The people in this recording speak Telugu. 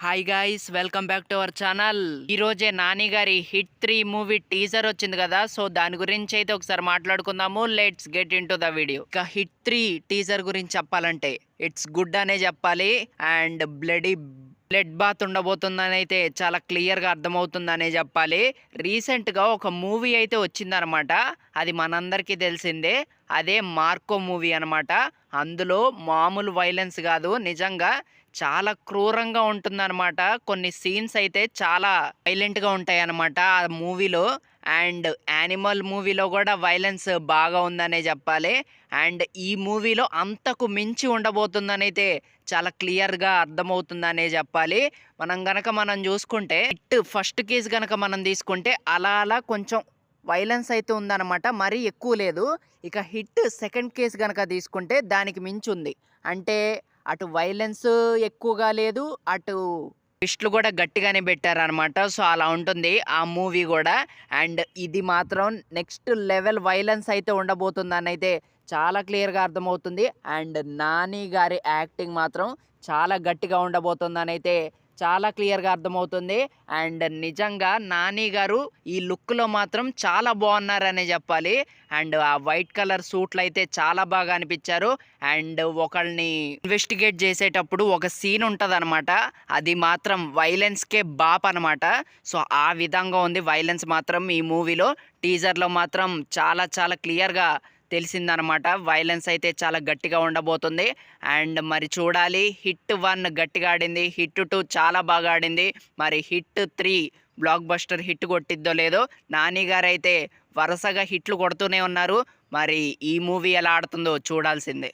Hi guys, welcome back to our channel. ఈ రోజే నాని గారి హిట్ 3 మూవీ టీజర్ వచ్చింది కదా, సో దాని గురించి అయితే ఒకసారి మాట్లాడుకుందాము. Let's get in to the video. ఇక హిట్ 3 టీజర్ గురించి చెప్పాలంటే ఇట్స్ గుడ్ అనే చెప్పాలి. అండ్ బ్లడ్ బాత్ ఉండబోతుందని అయితే చాలా క్లియర్గా అర్థమవుతుందనే చెప్పాలి. రీసెంట్గా ఒక మూవీ అయితే వచ్చిందనమాట, అది మనందరికీ తెలిసిందే. అదే మార్కో మూవీ అనమాట. అందులో మామూలు వైలెన్స్ కాదు, నిజంగా చాలా క్రూరంగా ఉంటుందన్నమాట. కొన్ని సీన్స్ అయితే చాలా వైలెంట్గా ఉంటాయి అన్నమాట ఆ మూవీలో. అండ్ యానిమల్ మూవీలో కూడా వైలెన్స్ బాగా ఉందనే చెప్పాలి. అండ్ ఈ మూవీలో అంతకు మించి ఉండబోతుందని అయితే చాలా క్లియర్గా అర్థమవుతుందనే చెప్పాలి. మనం చూసుకుంటే హిట్ ఫస్ట్ కేసు కనుక మనం తీసుకుంటే అలా అలా కొంచెం వైలెన్స్ అయితే ఉందన్నమాట, మరీ ఎక్కువ లేదు. ఇక హిట్ సెకండ్ కేసు కనుక తీసుకుంటే దానికి మించి ఉంది. అంటే అటు వైలెన్స్ ఎక్కువగా లేదు, అటు ట్విస్ట్లు కూడా గట్టిగానే పెట్టారనమాట. సో అలా ఉంటుంది ఆ మూవీ కూడా. అండ్ ఇది మాత్రం నెక్స్ట్ లెవెల్ వైలెన్స్ అయితే ఉండబోతుందని అయితే చాలా క్లియర్గా అర్థమవుతుంది. అండ్ నాని గారి యాక్టింగ్ మాత్రం చాలా గట్టిగా ఉండబోతుందని అయితే చాలా క్లియర్గా అర్థమవుతుంది. అండ్ నిజంగా నాని గారు ఈ లుక్లో మాత్రం చాలా బాగున్నారనే చెప్పాలి. అండ్ ఆ వైట్ కలర్ సూట్లు అయితే చాలా బాగా అనిపించారు. అండ్ ఒకళ్ళని ఇన్వెస్టిగేట్ చేసేటప్పుడు ఒక సీన్ ఉంటుంది అనమాట, అది మాత్రం వైలెన్స్కే బాప్ అనమాట. సో ఆ విధంగా ఉంది వైలెన్స్ మాత్రం ఈ మూవీలో. టీజర్లో మాత్రం చాలా చాలా క్లియర్గా తెలిసిందనమాట. వైలెన్స్ అయితే చాలా గట్టిగా ఉండబోతుంది. అండ్ మరి చూడాలి. హిట్ 1 గట్టిగా ఆడింది, హిట్ 2 చాలా బాగా ఆడింది. మరి హిట్ 3 బ్లాక్ బస్టర్ హిట్ కొట్టిద్దో లేదో. నాని గారు అయితే వరుసగా హిట్లు కొడుతూనే ఉన్నారు. మరి ఈ మూవీ ఎలా ఆడుతుందో చూడాల్సిందే.